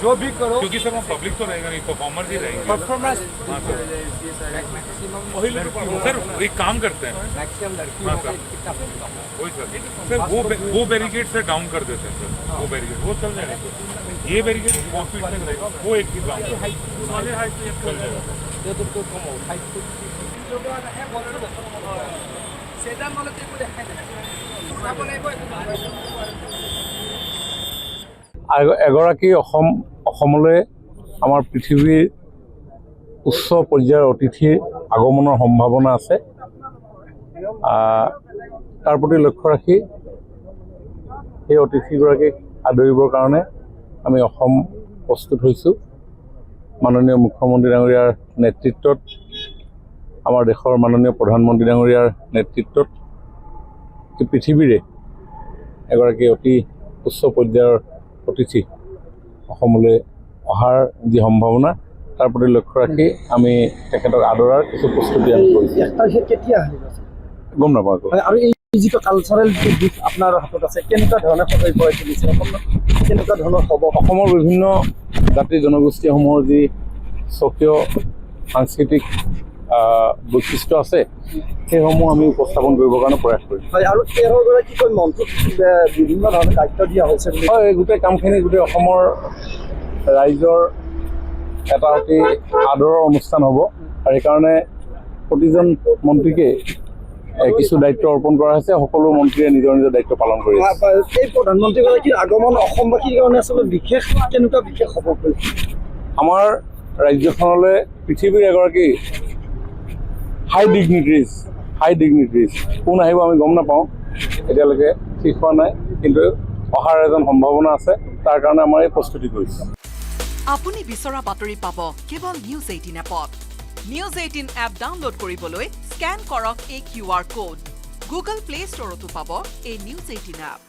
जो भी करो क्योंकि सर वहाँ पब्लिक तो रहेगा नहीं, परफॉर्मर ही रहेंगे। परफॉर्मेंस सर एक काम करते हैं, हाँ सर वही सर वो बैरिकेड से डाउन कर देते हैं सर, वो बैरिकेड वो चल जाएगा सर। ये बैरिकेड 4 फीट तक रहेगा, वो 1 फीट डाउन चल जाएगा। এগৰাকী অসমলৈ আমাৰ পৃথিৱীৰ উচ্চ পৰ্যায়ৰ অতিথিৰ আগমনৰ সম্ভাৱনা আছে। তাৰ প্ৰতি লক্ষ্য ৰাখি সেই অতিথিগৰাকীক আদৰিবৰ কাৰণে আমি অসম প্ৰস্তুত হৈছোঁ। মাননীয় মুখ্যমন্ত্ৰী ডাঙৰীয়াৰ নেতৃত্বত, আমাৰ দেশৰ মাননীয় প্ৰধানমন্ত্ৰী ডাঙৰীয়াৰ নেতৃত্বত পৃথিৱীৰে এগৰাকী অতি উচ্চ পৰ্যায়ৰ অতিথি অসমলৈ অহাৰ যি সম্ভাৱনা, তাৰ প্ৰতি লক্ষ্য ৰাখি আমি তেখেতক আদৰাৰ কিছু প্ৰস্তুতি আমি কৰিছোঁ। গম নাপাওঁ আৰু এই যিটো কালচাৰেল দিশ আপোনাৰ হাতত আছে, কেনেকুৱা ধৰণে সজাই পৰাই তুলিছে, কেনেকুৱা ধৰণৰ হ'ব? অসমৰ বিভিন্ন জাতি জনগোষ্ঠীসমূহৰ যি স্বকীয় সাংস্কৃতিক বৈশিষ্ট্য আছে, সেইসমূহ আমি উপস্থাপন কৰিবৰ কাৰণে প্ৰয়াস কৰিম। হয়, আৰু 13গৰাকীকৈ মন্ত্ৰীক বিভিন্ন ধৰণৰ দায়িত্ব দিয়া হৈছে। হয়, গোটেই কামখিনি গোটেই অসমৰ ৰাইজৰ এটা অতি আদৰৰ অনুষ্ঠান হ'ব, আৰু সেইকাৰণে প্ৰতিজন মন্ত্ৰীকে কিছু দায়িত্ব অৰ্পণ কৰা হৈছে। সকলো মন্ত্ৰীয়ে নিজৰ নিজৰ দায়িত্ব পালন কৰি আছে। এই প্ৰধানমন্ত্ৰীগৰাকীৰ আগমন অসমবাসীৰ কাৰণে আচলতে বিশেষ, কেনেকুৱা বিশেষ হ'ব? আমাৰ ৰাজ্যখনলৈ পৃথিৱীৰ এগৰাকী হাই ডিগনিটৰিজ কোন আহিব আমি গম নাপাওঁ, এতিয়ালৈকে ঠিক হোৱা নাই, কিন্তু অহাৰ এজন সম্ভাৱনা আছে। তাৰ কাৰণে আমাৰ এই প্ৰস্তুতি কৰিছোঁ। আপুনি বিচৰা বাতৰি পাব কেৱল নিউজ 18 এপত। নিউজ 18 এপ ডাউনলোড কৰিবলৈ স্কেন কৰক এই QR কোড। গুগল প্লে ষ্টৰতো পাব এই নিউজ 18 এপ।